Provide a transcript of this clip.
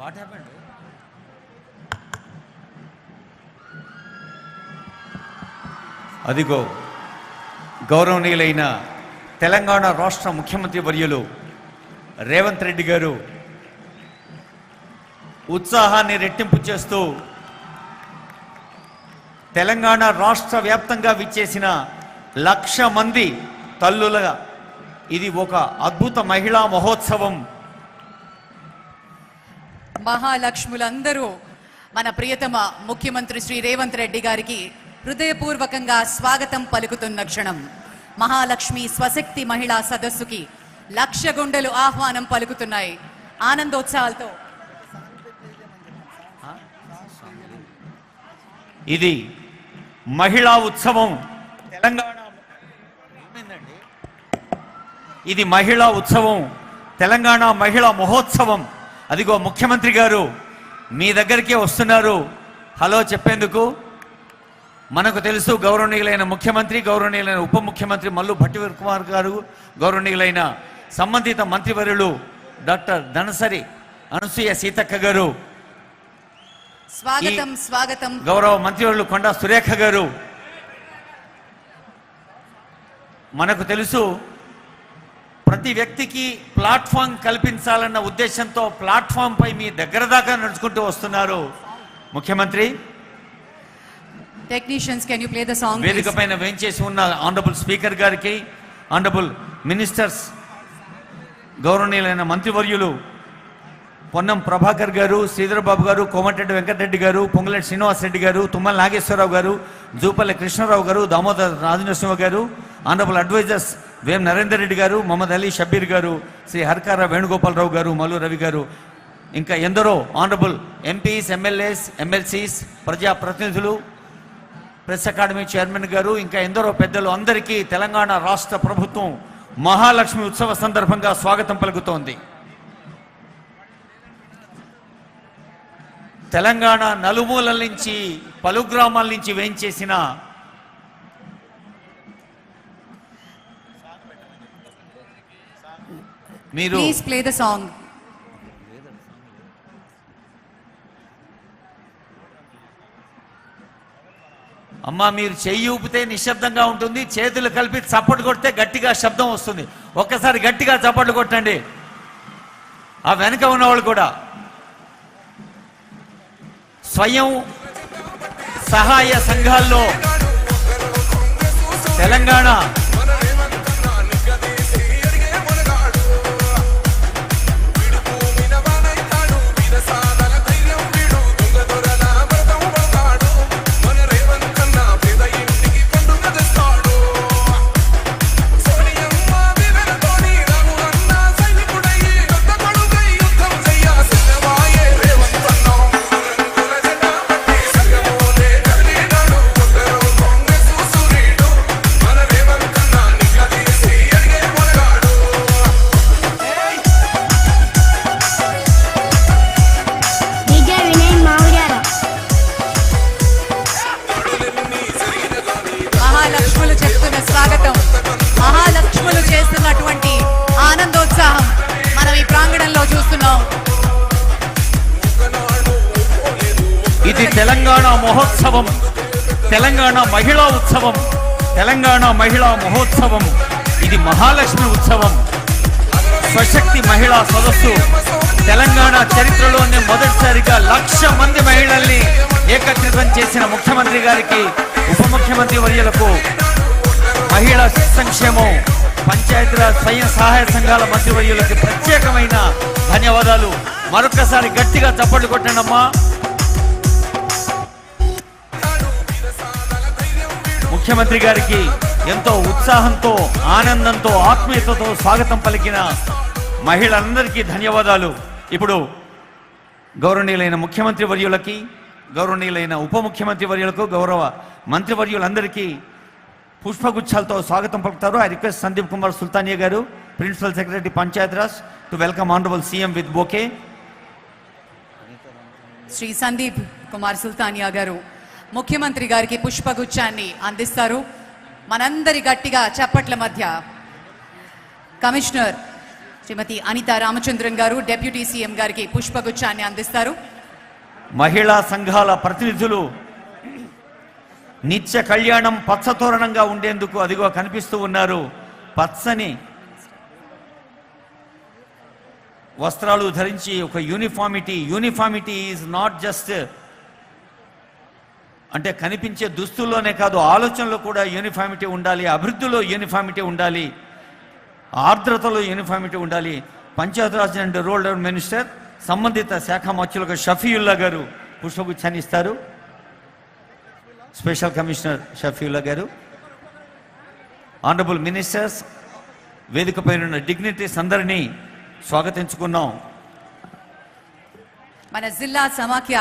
What happened? అదిగో గౌరవనీయులైన తెలంగాణ రాష్ట్ర ముఖ్యమంత్రి వర్యులు రేవంత్ రెడ్డి గారు ఉత్సాహాన్ని రెట్టింపు చేస్తూ తెలంగాణ రాష్ట్ర వ్యాప్తంగా విచ్చేసిన 1,00,000 మంది తల్లులుగా ఇది ఒక అద్భుత మహిళా మహోత్సవం. మహాలక్ష్ములందరూ మన ప్రియతమ ముఖ్యమంత్రి శ్రీ రేవంత్ రెడ్డి గారికి హృదయపూర్వకంగా స్వాగతం పలుకుతున్న క్షణం. మహాలక్ష్మి స్వశక్తి మహిళా సదస్సుకి 1,00,000 గుండెలు ఆహ్వానం పలుకుతున్నాయి ఆనందోత్సాహాలతో. ఇది మహిళా ఉత్సవం తెలంగాణ. ఇది మహిళా ఉత్సవం, తెలంగాణ మహిళా మహోత్సవం. అదిగో ముఖ్యమంత్రి గారు మీ దగ్గరికే వస్తున్నారు హలో చెప్పేందుకు. మనకు తెలుసు గౌరవనీయులైన ముఖ్యమంత్రి, గౌరవనీయులైన ఉప ముఖ్యమంత్రి మల్లు భట్టి కుమార్ గారు, గౌరవనీయులైన సంబంధిత మంత్రివర్యులు డాక్టర్ ధనసరి అనసూయ సీతక్క గారు, స్వాగతం స్వాగతం. గౌరవ మంత్రివర్యులు కొండా సురేఖ గారు. మనకు తెలుసు ప్రతి వ్యక్తికి ప్లాట్ఫామ్ కల్పించాలన్న ఉద్దేశంతో ప్లాట్ఫామ్ పై మీ దగ్గర దాకా నడుచుకుంటూ వస్తున్నారు ముఖ్యమంత్రి. Technicians can you play the song? వేదిక పైన వేంచేసి ఉన్న ఆనరబుల్ స్పీకర్ గారికి, ఆనరబుల్ మినిస్టర్స్, గౌరవనీయులైన మంత్రివర్యులు పొన్నం ప్రభాకర్ గారు, శ్రీధర్ బాబు గారు, కోమటిరెడ్డి వెంకటరెడ్డి గారు, పొంగులేటి శ్రీనివాసరెడ్డి గారు, తుమ్మల నాగేశ్వరరావు గారు, జూపల్లి కృష్ణారావు గారు, దామోదర్ రాజనరసింహ గారు, ఆనరబుల్ అడ్వైజర్స్ వేం నరేందర్ రెడ్డి గారు, మహమ్మద్ అలీ షబ్బీర్ గారు, శ్రీ హర్కార వేణుగోపాలరావు గారు, మల్లు రవి గారు, ఇంకా ఎందరో ఆనరబుల్ ఎంపీస్, ఎమ్మెల్యేస్, ఎమ్మెల్సీస్, ప్రజాప్రతినిధులు, ప్రెస్ అకాడమీ చైర్మన్ గారు, ఇంకా ఎందరో పెద్దలు అందరికీ తెలంగాణ రాష్ట్ర ప్రభుత్వం మహాలక్ష్మి ఉత్సవ సందర్భంగా స్వాగతం పలుకుతోంది. తెలంగాణ నలుమూలల నుంచి, పలు గ్రామాల నుంచి వేయించేసిన మీరు ప్లీజ్ ప్లే ద సాంగ్. అమ్మా మీరు చెయ్యి ఊపితే నిశ్శబ్దంగా ఉంటుంది, చేతులు కలిపి చప్పట్లు కొడితే గట్టిగా శబ్దం వస్తుంది. ఒక్కసారి గట్టిగా చప్పట్లు కొట్టండి. ఆ వెనుక ఉన్నవాళ్ళు కూడా స్వయం సహాయ సంఘాల్లో తెలంగాణ మహాలక్ష్ములు చెప్తున్న స్వాగతం, మహాలక్ష్ములు చేస్తున్నటువంటి ఆనందోత్సాహం మనం ఈ ప్రాంగణంలో చూస్తున్నాం. ఇది తెలంగాణ మహోత్సవం, తెలంగాణ మహిళా ఉత్సవం, తెలంగాణ మహిళా మహోత్సవం. ఇది మహాలక్ష్మి ఉత్సవం, స్వశక్తి మహిళా సదస్సు. తెలంగాణ చరిత్రలోనే మొదటిసారిగా 1,00,000 మంది మహిళల్ని ఏకత్రితం చేసిన ముఖ్యమంత్రి గారికి, ఉప ముఖ్యమంత్రి వర్యులకు, మహిళా సంక్షేమం, పంచాయతీరాజ్ స్వయం సహాయ సంఘాల మంత్రివర్యులకి ప్రత్యేకమైన ధన్యవాదాలు. మరొకసారి గట్టిగా చప్పట్లు కొట్టండి అమ్మా. ముఖ్యమంత్రి గారికి ఎంతో ఉత్సాహంతో, ఆనందంతో, ఆత్మీయతతో స్వాగతం పలికిన మహిళలందరికీ ధన్యవాదాలు. ఇప్పుడు గౌరవనీయులైన ముఖ్యమంత్రి వర్యులకి, గౌరవనీయులైన ఉప ముఖ్యమంత్రి వర్యులకు, గౌరవ మంత్రివర్యులందరికీ పుష్పగుచ్చాలతో స్వాగతం పలుకుతారు. ఐ రిక్వెస్ట్ సందీప్ కుమార్ సుల్తానియా గారు, principal secretary Panchayati Raj, to welcome honourable CM with bouquet. Shri Sandeep Kumar Sultania గారు ముఖ్యమంత్రి గారికి పుష్పగుచ్చాన్ని అందిస్తారు. మనందరి గట్టిగా చప్పట్ల మధ్య కమిషనర్ శ్రీమతి అనితా రామచంద్రన్ గారు డిప్యూటీ సీఎం గారికి పుష్పగుచ్చాన్ని అందిస్తారు. మహిళా సంఘాల ప్రతినిధులు నిత్య కళ్యాణం పచ్చతోరణంగా ఉండేందుకు అదిగో కనిపిస్తూ ఉన్నారు. పచ్చని వస్త్రాలు ధరించి ఒక యూనిఫామిటీ ఈజ్ నాట్ జస్ట్ అంటే కనిపించే దుస్తుల్లోనే కాదు, ఆలోచనలో కూడా యూనిఫామిటీ ఉండాలి, అభివృద్ధిలో యూనిఫామిటీ ఉండాలి, ఆర్ద్రతలో యూనిఫామిటీ ఉండాలి. Panchayati Raj and rural development minister సంబంధిత శాఖ మంత్రులకు షఫీయుల్లా గారు పుష్పగుచ్చాన్ని ఇస్తారు. స్పెషల్ కమిషనర్ షఫీయుల్లా గారు, ఆనరబుల్ మినిస్టర్స్, వేదికపై ఉన్న డిగ్నిటీస్ అందరినీ స్వాగతించుకున్నాం. మన జిల్లా సమాఖ్య